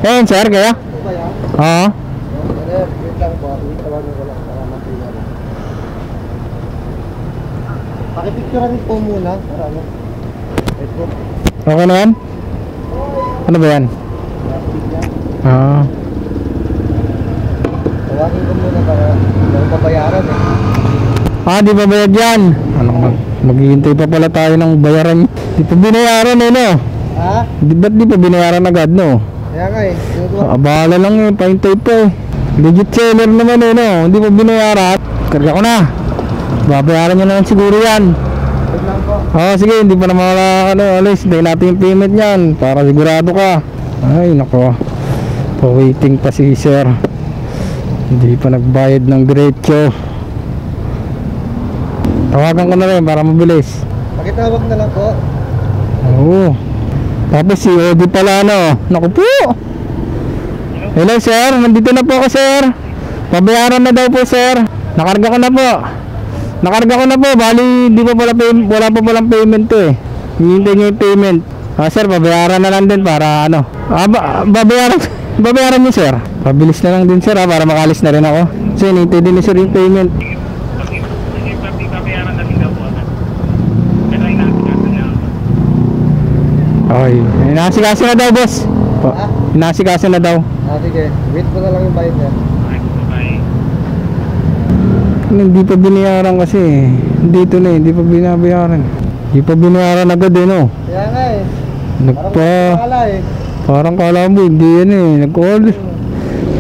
Ayan sir, kaya? Ito ba yan? Oo. Sir, wait lang po. Itawagin ko lang para mapila na. Pakipicturean po muna para ano. Wait po. Okay na yan? Ano ba yan? Ah. Tawagin ko muna para hindi babayaran eh. Di ba bayad yan? Ano ba? Maghihintay pa pala tayo ng bayaran. Di pa binayaran eh, no? Ha? Ba't di pa binayaran agad, no? Kaya nga eh. Abala lang eh, paintay pa eh. Legit seller naman eh, no? Hindi pa binayaran. Karga ko na. Babayaran nyo naman siguro yan. Wait lang po. Sige, hindi pa naman wala, alis. Hintayin natin yung payment yan para sigurado ka. Ay, nako. Pa-waiting pa si sir. Hindi pa nagbayad ng diretso. Tawagan ko na rin para mabilis. Pakitawag na lang po. Oo. Tapos si Odi pala, no? Naku po. Hello sir, nandito na po ako sir. Pabayaran na daw po sir. Nakarga ko na po. Bali di pa pala wala pa palang payment to eh. Hinihintay niya yung payment. Sir, babayaran na lang din para ano. Babayaran niyo sir. Pabilis na lang din sir para makalis na rin ako. So hinihintay din ni sir yung payment. Okay, inasikaso na daw boss. Inasikaso na daw. Sige. Wait ko na lang yung bayad niya. Hindi pa binayaran kasi. Dito na eh, hindi pa binabayaran. Hindi pa binayaran agad eh, no? Kaya nga eh. Parang eh. Parang kala mo, hindi yan eh. Nag-call.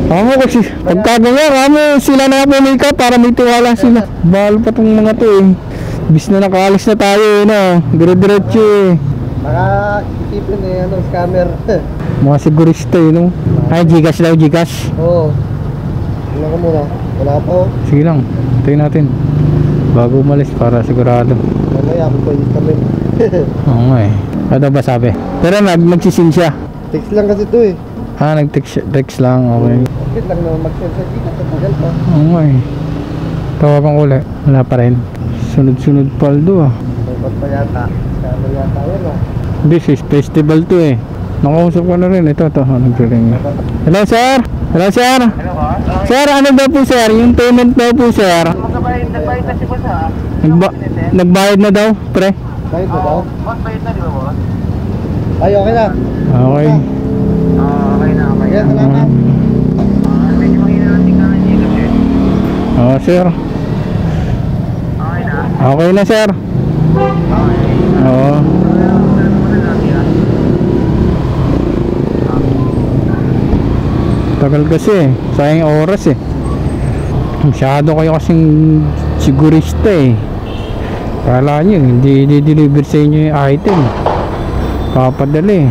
Kamo kasi, pagkagawa, sila na pumika para may tiwala sila. Bahal pa tong mga to eh. Bis na nakaalis na tayo eh, no? Dire-diretso eh. Baka isipin eh, scammer. Mga sigurista eh, no? Ay, Gcash daw, Gcash. Oo. Tingnan ko muna. Wala pa oh. Sige lang, tayo natin. Bago umalis para sigurado. Mamaya, magpayos kami. Oo nga eh. Ano ba sabi? Pero magsisin siya. Text lang kasi ito eh. Nag-text lang, okay. Bakit lang naman mag-send sa Gcash sa tagal pa. Oo nga eh. Tawagan ko ulit. Wala pa rin. Sunod-sunod paldo ah. Dapat pa yata. Scammer yata yun ah. This is festival to eh. Nakausap ko na rin. Ito. Nag-ring na. Hello sir? Hello sir? Hello ba? Sir, ano daw po sir? Yung payment daw po sir. Nagbayad na si boss ha? Nagbayad na daw, pre? Bayad na daw? Bayad na di ba boss? Ay, okay na. Okay. Okay na. Yan, salamat. Medyo mahinahanting ka na Gcash eh. Oo sir. Okay na? Okay na sir. Okay. Oo. Tagal kasi sayang oras eh. Masyado kayo kasing sigurista eh. Kala nyo hindi deliver sa inyo yung item, papadali.